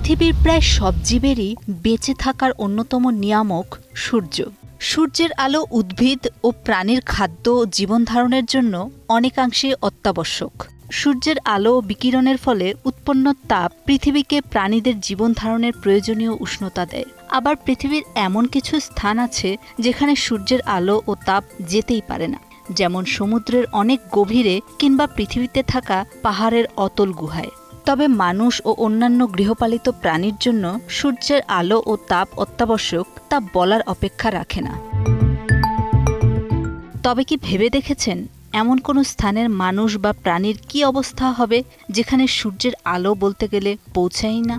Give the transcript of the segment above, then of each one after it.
পৃথিবীর প্রায় সব জীবেরই বেঁচে থাকার অন্যতম নিয়ামক সূর্য। সূর্যের আলো উদ্ভিদ ও প্রাণীর খাদ্য ও জীবনধারণের জন্য অনেকাংশে অত্যাবশ্যক। সূর্যের আলো ও বিকিরণের ফলে উৎপন্ন তাপ পৃথিবীকে প্রাণীদের জীবনধারণের প্রয়োজনীয় উষ্ণতা দেয়। আবার পৃথিবীর এমন কিছু স্থান আছে যেখানে সূর্যের আলো ও তাপ যেতেই পারে না, যেমন সমুদ্রের অনেক গভীরে কিংবা পৃথিবীতে থাকা পাহাড়ের অতল গুহায়। তবে মানুষ ও অন্যান্য গৃহপালিত প্রাণীর জন্য সূর্যের আলো ও তাপ অত্যাবশ্যক, তা বলার অপেক্ষা রাখে না। তবে কি ভেবে দেখেছেন এমন কোনো স্থানের মানুষ বা প্রাণীর কি অবস্থা হবে যেখানে সূর্যের আলো বলতে গেলে পৌঁছায়ই না?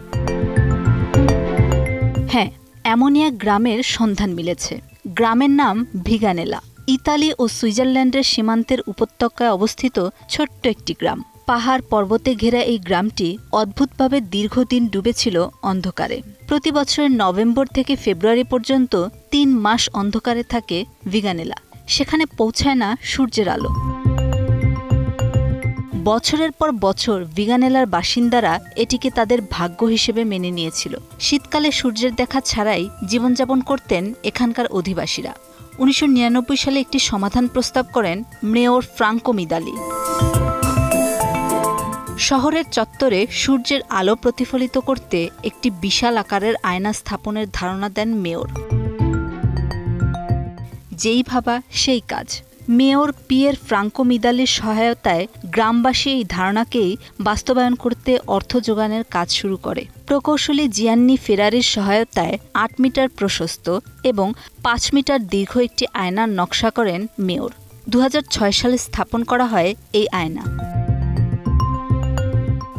হ্যাঁ, এমনই এক গ্রামের সন্ধান মিলেছে। গ্রামের নাম ভিগানেলা। ইতালি ও সুইজারল্যান্ডের সীমান্তের উপত্যকায় অবস্থিত ছোট্ট একটি গ্রাম। পাহাড় পর্বতে ঘেরা এই গ্রামটি অদ্ভুতভাবে দীর্ঘদিন ডুবেছিল অন্ধকারে। প্রতি বছরের নভেম্বর থেকে ফেব্রুয়ারি পর্যন্ত 3 মাস অন্ধকারে থাকে ভিগানেলা। সেখানে পৌঁছায় না সূর্যের আলো। বছরের পর বছর ভিগানেলার বাসিন্দারা এটিকে তাদের ভাগ্য হিসেবে মেনে নিয়েছিল। শীতকালে সূর্যের দেখা ছাড়াই জীবনযাপন করতেন এখানকার অধিবাসীরা। 1999 সালে একটি সমাধান প্রস্তাব করেন মেয়র ফ্রাঙ্কো মিদালি। শহরের চত্বরে সূর্যের আলো প্রতিফলিত করতে একটি বিশাল আকারের আয়না স্থাপনের ধারণা দেন মেয়র। যেই ভাবা সেই কাজ। মেয়র পিয়ের ফ্রাঙ্কো মিদালির সহায়তায় গ্রামবাসী এই ধারণাকেই বাস্তবায়ন করতে অর্থ যোগানের কাজ শুরু করে। প্রকৌশলী জিয়ান্নি ফেরারির সহায়তায় 8 মিটার প্রশস্ত এবং 5 মিটার দীর্ঘ একটি আয়নার নকশা করেন মেয়র। 2006 সালে স্থাপন করা হয় এই আয়না।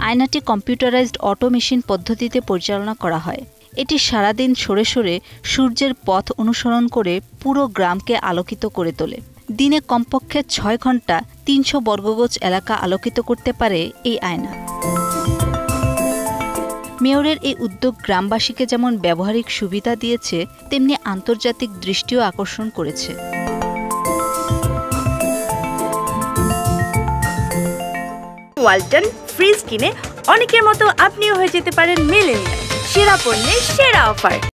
আয়নাটি কম্পিউটারাইজড অটো মেশিন পদ্ধতিতে পরিচালনা করা হয়। এটি সারাদিন সরে সরে সূর্যের পথ অনুসরণ করে পুরো গ্রামকে আলোকিত করে তোলে। দিনে কমপক্ষে 6 ঘন্টা 300 বর্গগজ এলাকা আলোকিত করতে পারে এই আয়না। মেয়রের এই উদ্যোগ গ্রামবাসীকে যেমন ব্যবহারিক সুবিধা দিয়েছে, তেমনি আন্তর্জাতিক দৃষ্টিও আকর্ষণ করেছে। ওয়ালটন ফ্রিজ কিনে অনেকের মতো আপনিও হয়ে যেতে পারেন মিলেনিয়াল। সেরা পণ্যের সেরা অফার।